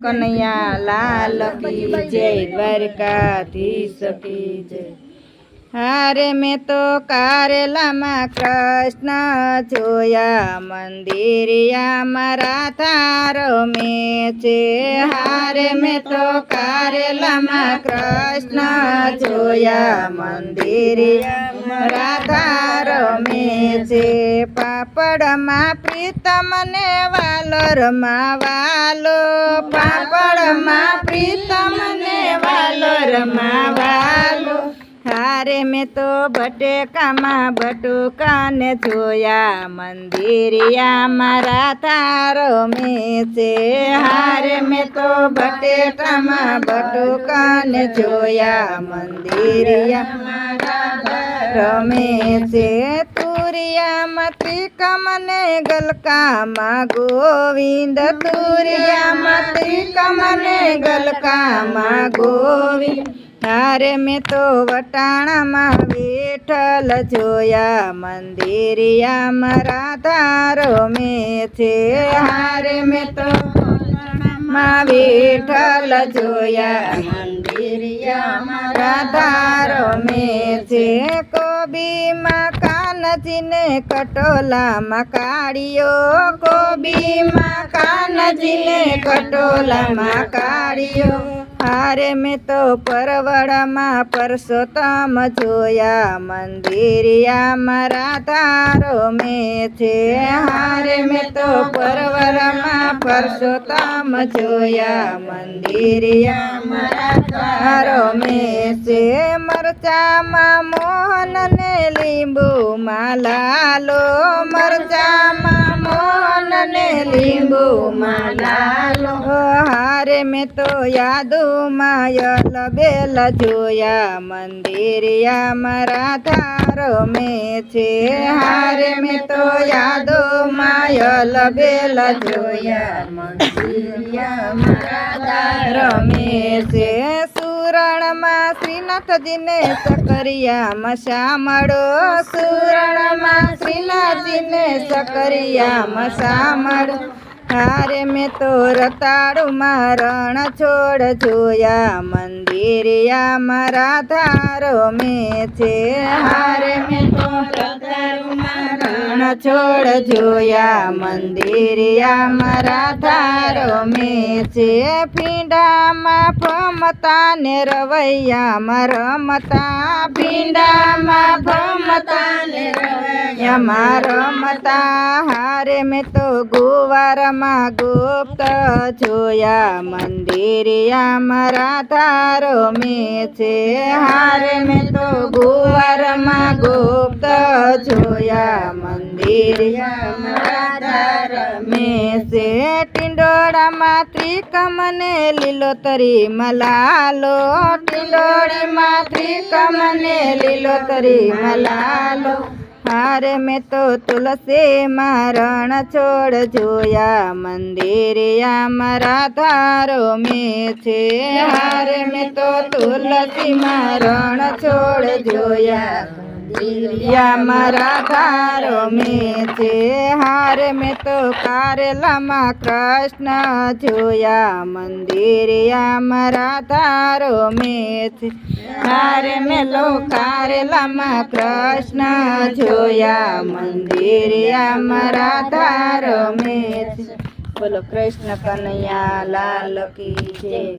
કનૈયા લાલ કી જય, દ્વારકાધીશ કી જય। હારે મેં તો કારેલામાં કૃષ્ણ જોયા, મંદિરિયામાં રાધા રમે છે। હારે મેં તો કારેલામાં કૃષ્ણ જોયા, મંદિરિયામાં રાધા રમે છે। પાપડમાં પ્રીતમ ને વાલોરમાં વાલો, પાપડમાં પ્રીતમ ને વાલોરમાં વાલો। હારે મેં તો બટેકામાં બટુકાને જોયા, મંદિરિયામાં રાધા રમે છે। હારે મેં તો બટેકામાં બટુકાને જોયા, મંદિરિયામાં રાધા રમે છે। તુરિયામાં ત્રિકમ ને ગલકામાં ગોવિંદ, તુરિયામાં ત્રિકમ ને ગલકામાં ગોવિંદ। હારે મેં તો વટાણામાં વિઠ્ઠલ જોયા, મંદિરિયામાં રાધા રમે છે। હારે મેં તો વટાણામાં વિઠ્ઠલ જોયા, મંદિરિયામાં રાધા રમે છે। કોબીમાં કાનજીને કટોલામાં કાઢ્યો, કોબીમાં કાનજીને કટોલામાં કાઢ્યો। હારે મેં તો પરવળમાં પરસોત્તમ જોયા, મંદિરિયામાં રાધા રમે છે। હારે મેં તો પરવળમાં પરસોત્તમ જોયા, મંદિરિયામાં રાધા રમે છે। મરચામાં મોહન ને લીંબુમાં લાલો, મરચામાં મોહન ને લીંબુમાં લાલો। હારે મેં તો યાદુમાં યલબેલ જોયા, મંદિરિયામાં રાધા રમે છે। હારે મેં તો યાદોમાં યલબેલ જોયા, મંદિરિયામાં રાધા રમે છે। સુરણમાં શ્રીનાથજીને સકરિયામાં શામળો, સુરણમાં શ્રીનાથજીને સકરિયામાં શામળો। હારે મેં તો રતાળુમાં રણ છોડ જોયા, મંદિરિયામાં રાધા રમે છે। હારે મેં તો રતાળુમાં રણ છોડ જોયા, મંદિરિયામાં રાધા રમે છે। ભીંડામાં ભમતા ને રવૈયામાં રમતા, ભીંડામાં ભમતા ને રવૈયામાં રમતા। હારે મેં તો ગુવારમાં ગુપ્ત જોયા, મંદિરિયામાં રાધા રમે છે। હારે મેં તો ગુવારમાં ગુપ્ત જોયા, મંદિરિયામાં રાધા રમે છે। ટિંડોળામાં ત્રિકમ ને લીલોતરીમાં લાલો, ટિંડોળીમાં ત્રિકમ ને લીલોતરીમાં લાલો। હારે મેં તો તુલસીમાં રણ છોડ જોયા, મંદિરિયામાં રાધા રમે છે। હારે મેં તો તુલસીમાં રણ છોડ જોયા, મંદિરિયામાં રાધા રમે છે। હારે મેં તો કારેલામાં કૃષ્ણ જોયા, મંદિરિયામાં રાધા રમે છે। હારે મેં તો કારેલામાં કૃષ્ણ જોયા, મંદિરિયામાં રાધા રમે છે। બોલો કૃષ્ણ કનૈયા લાલ કી જય।